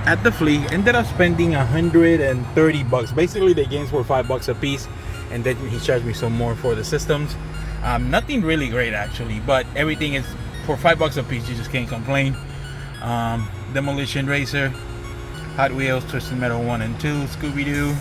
at the flea, ended up spending 130 bucks. Basically the games were $5 a piece, and then he charged me some more for the systems. Nothing really great actually, but everything is for $5 a piece. You just can't complain. Demolition Racer, Hot Wheels, Twisted Metal 1 and 2, Scooby-Doo,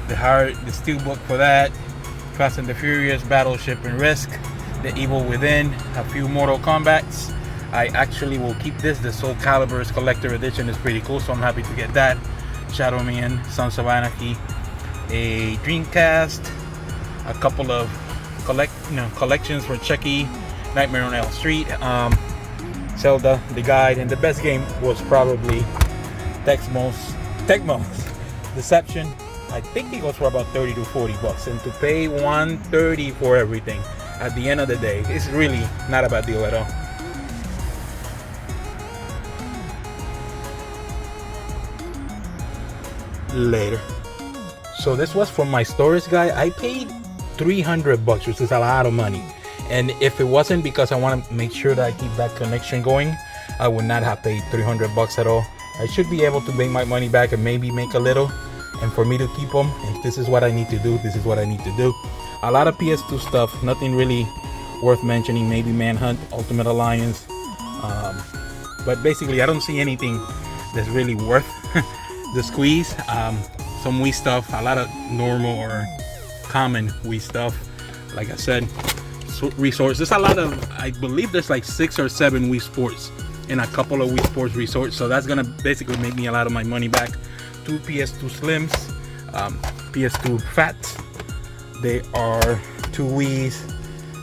the Steelbook for that, Fast and the Furious, Battleship and Risk, The Evil Within, a few Mortal Kombats. I actually will keep this. The Soul Calibur's collector edition is pretty cool, so I'm happy to get that. Shadow Man, Sons of Anarchy, a Dreamcast, a couple of collections for Chucky, Nightmare on Elm Street, Zelda, The Guide, and the best game was probably Tecmo's Deception. I think it goes for about 30 to 40 bucks, and to pay 130 for everything at the end of the day, it's really not a bad deal at all. Later. So this was from my storage guy. I paid 300 bucks, which is a lot of money. And if it wasn't because I want to make sure that I keep that connection going, I would not have paid 300 bucks at all. I should be able to make my money back and maybe make a little. And for me to keep them, and this is what I need to do, this is what I need to do. A lot of PS2 stuff, nothing really worth mentioning. Maybe Manhunt, Ultimate Alliance. But basically, I don't see anything that's really worth the squeeze. Some Wii stuff, a lot of normal or common Wii stuff. Like I said, resorts. There's a lot of, I believe there's like 6 or 7 Wii Sports and a couple of Wii Sports resorts. So that's gonna basically make me a lot of my money back. 2 PS2 Slims, PS2 Fats. They are 2 Wiis,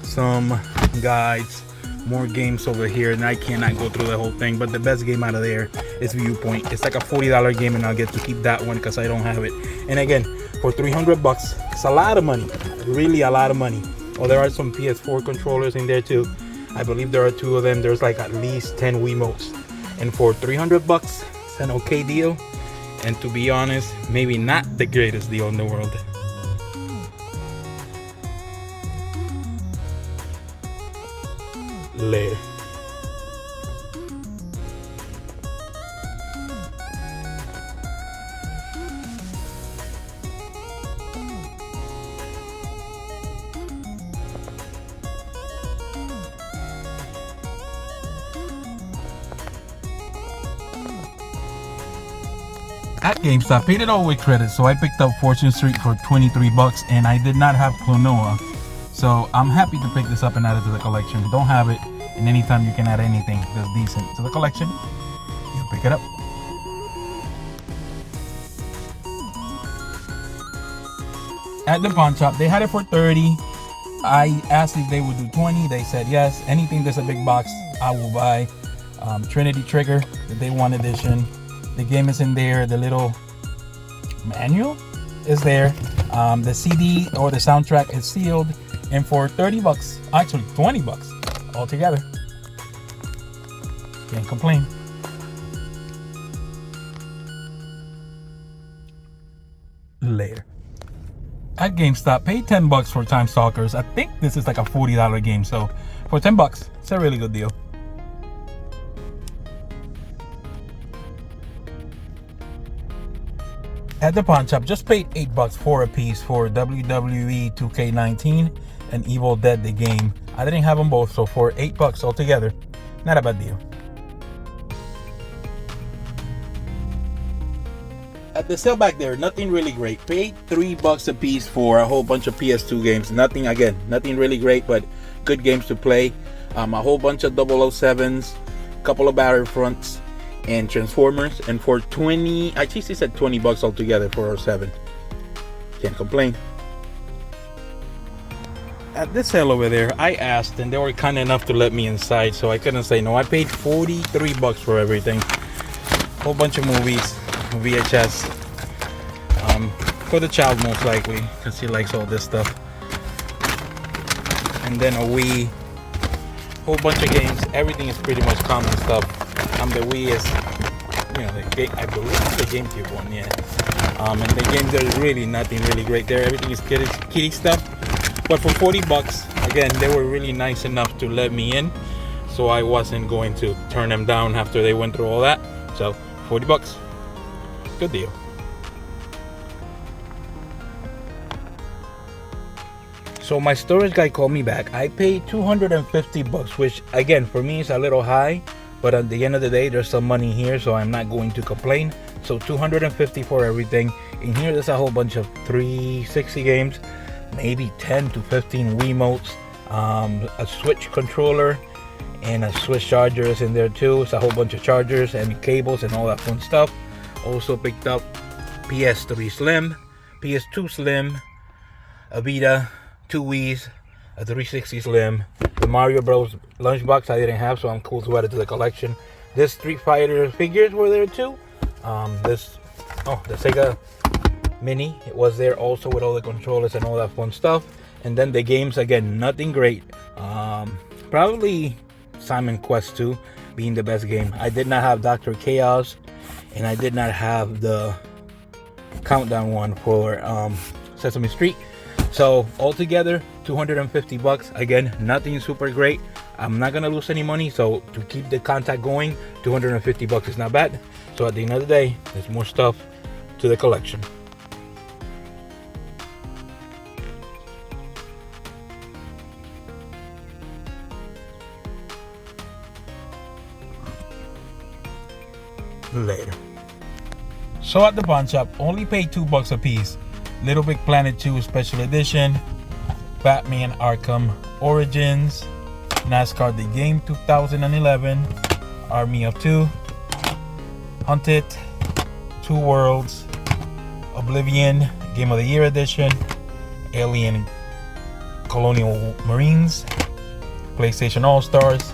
some guides, more games over here, and I cannot go through the whole thing, but the best game out of there is Viewpoint. It's like a $40 game, and I'll get to keep that one because I don't have it. And again, for 300 bucks, it's a lot of money, really a lot of money. Oh, there are some PS4 controllers in there too. I believe there are 2 of them. There's like at least 10 Wiimotes, and for 300 bucks, it's an okay deal. And to be honest, maybe not the greatest deal in the world. Later. At GameStop, paid it all with credit, so I picked up Fortune Street for 23 bucks, and I did not have Klonoa, so I'm happy to pick this up and add it to the collection. Don't have it, and anytime you can add anything that's decent to the collection, you pick it up. At the pawn shop, they had it for 30. I asked if they would do 20. They said yes. Anything that's a big box, I will buy. Trinity Trigger, the Day 1 edition. The game is in there. The little manual is there. The CD or the soundtrack is sealed, and for 30 bucks, actually 20 bucks altogether, can't complain. Later. At GameStop, paid 10 bucks for Time Stalkers. I think this is like a $40 game, so for 10 bucks, it's a really good deal. At the pawn shop, just paid 8 bucks for a piece for WWE 2K19 and Evil Dead the game. I didn't have them both, so for 8 bucks altogether, not a bad deal. At the sale back there, nothing really great. Paid 3 bucks a piece for a whole bunch of PS2 games. Nothing really great, but good games to play. A whole bunch of 007s, couple of Battlefronts, and Transformers, and for 20, I actually said 20 bucks altogether for 7. Can't complain. At this sale over there, I asked, and they were kind enough to let me inside, so I couldn't say no. I paid 43 bucks for everything. Whole bunch of movies, VHS, for the child most likely, because he likes all this stuff. And then a Wii, whole bunch of games. Everything is pretty much common stuff. The Wii is, I believe it's the GameCube one, yeah. And the games, there's really nothing really great there. Everything is kiddie stuff. But for 40 bucks, again, they were really nice enough to let me in, so I wasn't going to turn them down after they went through all that. So 40 bucks, Good deal. So my storage guy called me back. I paid 250 bucks, which again for me is a little high, but at the end of the day there's some money here, so I'm not going to complain. So 250 for everything. In here there's a whole bunch of 360 games, maybe 10 to 15 Wiimotes, a Switch controller, and a Switch charger is in there too. It's a whole bunch of chargers and cables and all that fun stuff. Also picked up PS3 Slim, PS2 Slim, a Vita, 2 Wii's, a 360 Slim, the Mario Bros lunchbox I didn't have, so I'm cool to add it to the collection. This Street Fighter figures were there too. The Sega Mini, it was there also with all the controllers and all that fun stuff. And then the games, again, nothing great. Probably Simon Quest 2 being the best game. I did not have Dr. Chaos, and I did not have the Countdown one for Sesame Street. So altogether 250 bucks. Again, nothing super great. I'm not gonna lose any money, so to keep the contact going, 250 bucks is not bad. So at the end of the day, there's more stuff to the collection. Later. So at the pawn shop, only paid $2 a piece. Little Big Planet 2 Special Edition, Batman Arkham Origins, NASCAR The Game 2011, Army of Two, Hunted, Two Worlds, Oblivion Game of the Year Edition, Alien Colonial Marines, PlayStation All-Stars,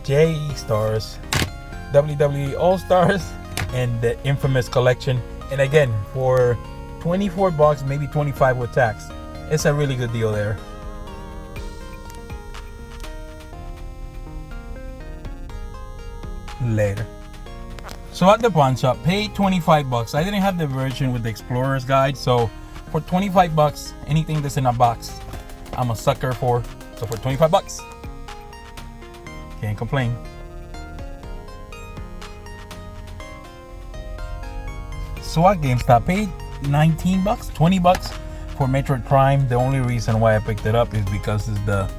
J-Stars, WWE All-Stars, and the Infamous Collection. And again, for 24 bucks, maybe 25 with tax. It's a really good deal there. Later. So at the pawn shop, paid 25 bucks. I didn't have the version with the Explorer's Guide, so for 25 bucks, anything that's in a box, I'm a sucker for. So for 25 bucks, can't complain. So at GameStop, paid 19 bucks, 20 bucks for Metroid Prime. The only reason why I picked it up is because it's the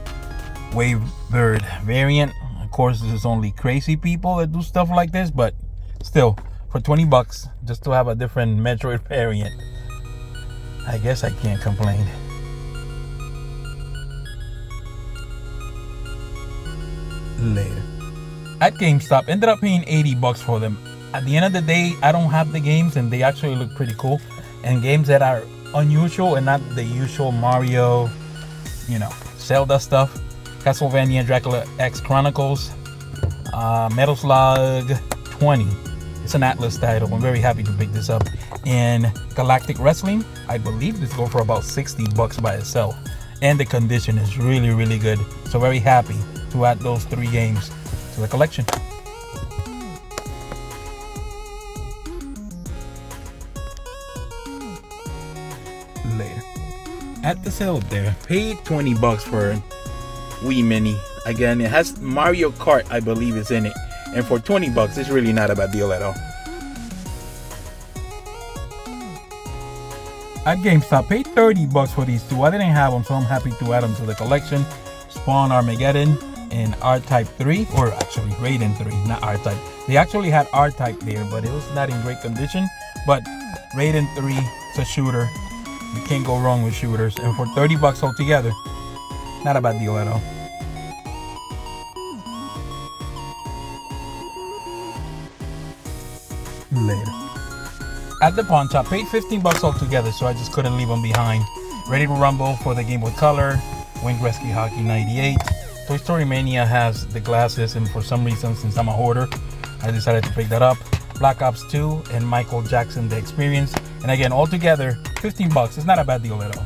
Wavebird variant. Of course, this is only crazy people that do stuff like this, but still, for 20 bucks, just to have a different Metroid variant, I guess I can't complain. Later. At GameStop, ended up paying 80 bucks for them. At the end of the day, I don't have the games, and they actually look pretty cool. And games that are unusual and not the usual Mario, Zelda stuff. Castlevania Dracula X Chronicles, Metal Slug 20. It's an Atlas title. I'm very happy to pick this up. And Galactic Wrestling, I believe this goes for about 60 bucks by itself. And the condition is really, really good. So very happy to add those 3 games to the collection. Later. At the sale there, paid 20 bucks for Wii Mini. Again, it has Mario Kart, I believe, is in it. And for 20 bucks, it's really not a bad deal at all. At GameStop, paid 30 bucks for these two. I didn't have them, so I'm happy to add them to the collection. Spawn Armageddon and R-Type 3, or actually Raiden 3, not R-Type. They actually had R-Type there, but it was not in great condition. But Raiden 3, it's a shooter. You can't go wrong with shooters. And for 30 bucks altogether, not a bad deal at all. Later. At the pawn shop, paid 15 bucks altogether, so I just couldn't leave them behind. Ready to Rumble for the Game Boy Color, Wing Rescue Hockey 98. Toy Story Mania has the glasses, and for some reason, since I'm a hoarder, I decided to pick that up. Black Ops 2 and Michael Jackson The Experience. And again, altogether, 15 bucks. It's not a bad deal at all.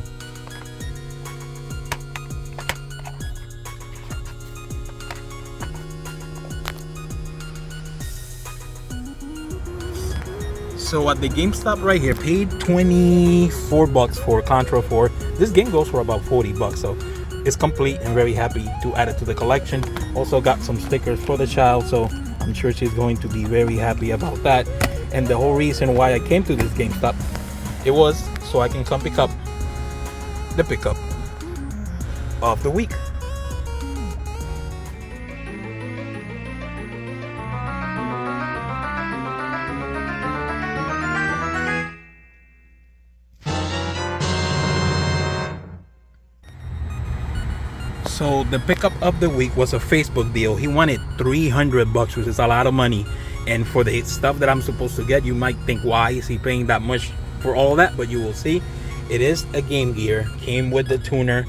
So at the GameStop right here, paid 24 bucks for Contra 4. This game goes for about 40 bucks, so it's complete and very happy to add it to the collection. Also got some stickers for the child, so I'm sure she's going to be very happy about that. And the whole reason why I came to this GameStop, it was so I can come pick up the pickup of the week. So the pickup of the week was a Facebook deal. He wanted 300 bucks, which is a lot of money. And for the stuff that I'm supposed to get, you might think, why is he paying that much for all that? But you will see, it is a Game Gear. Came with the tuner.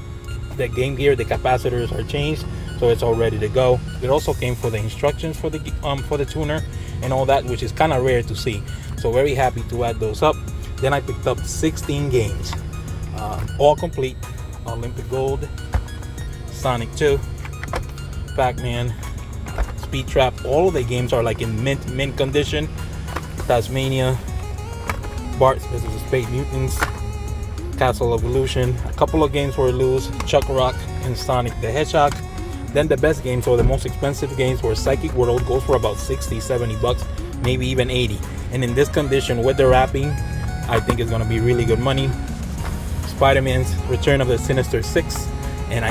The Game Gear, the capacitors are changed, so it's all ready to go. It also came for the instructions for the tuner and all that, which is kind of rare to see. So very happy to add those up. Then I picked up 16 games, all complete. Olympic Gold, Sonic 2, Pac-Man, Speed Trap. All of the games are like in mint condition. Tasmania, Bart's vs. Space Mutants, Castle Evolution. A couple of games were loose, Chuck Rock and Sonic the Hedgehog. Then the best games, or the most expensive games, were Psychic World. Goes for about 60-70 bucks, maybe even 80. And in this condition with the wrapping, I think it's gonna be really good money. Spider-Man's Return of the Sinister Six, and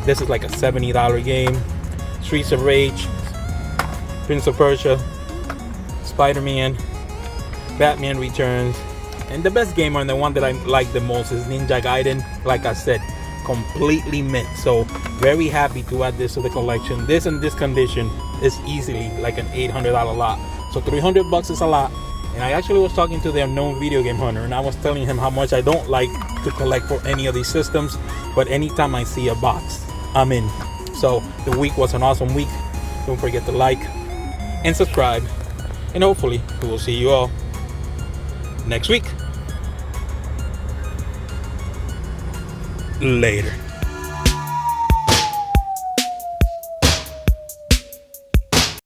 this is like a $70 game. Streets of Rage, Prince of Persia, Spider-Man, Batman Returns, and the best game, and the one that I like the most, is Ninja Gaiden. Like I said, completely mint. So very happy to add this to the collection. This in this condition is easily like an $800 lot. So 300 bucks is a lot. And I actually was talking to the unknown video game hunter, and I was telling him how much I don't like to collect for any of these systems, but anytime I see a box, I'm in. So the week was an awesome week. Don't forget to like and subscribe, and hopefully we will see you all next week. Later.